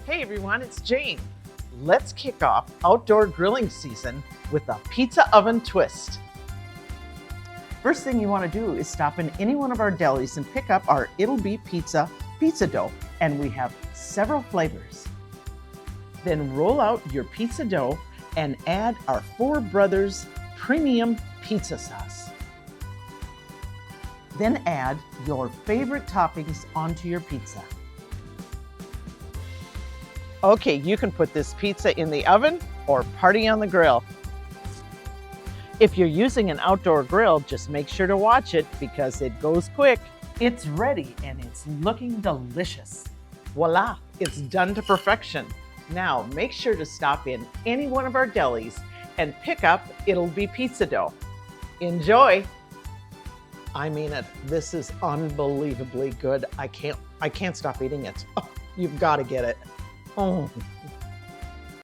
Hey everyone, it's Jayne. Let's kick off outdoor grilling season with a pizza oven twist. First thing you want to do is stop in any one of our delis and pick up our It'll Be Pizza dough, and we have several flavors. Then roll out your pizza dough and add our Four Brothers premium pizza sauce. Then add your favorite toppings onto your pizza. Okay, you can put this pizza in the oven or party on the grill. If you're using an outdoor grill, just make sure to watch it because it goes quick. It's ready and it's looking delicious. Voila, it's done to perfection. Now make sure to stop in any one of our delis and pick up It'll Be Pizza dough. Enjoy! I mean it, this is unbelievably good. I can't stop eating it. Oh, you've got to get it. Oh.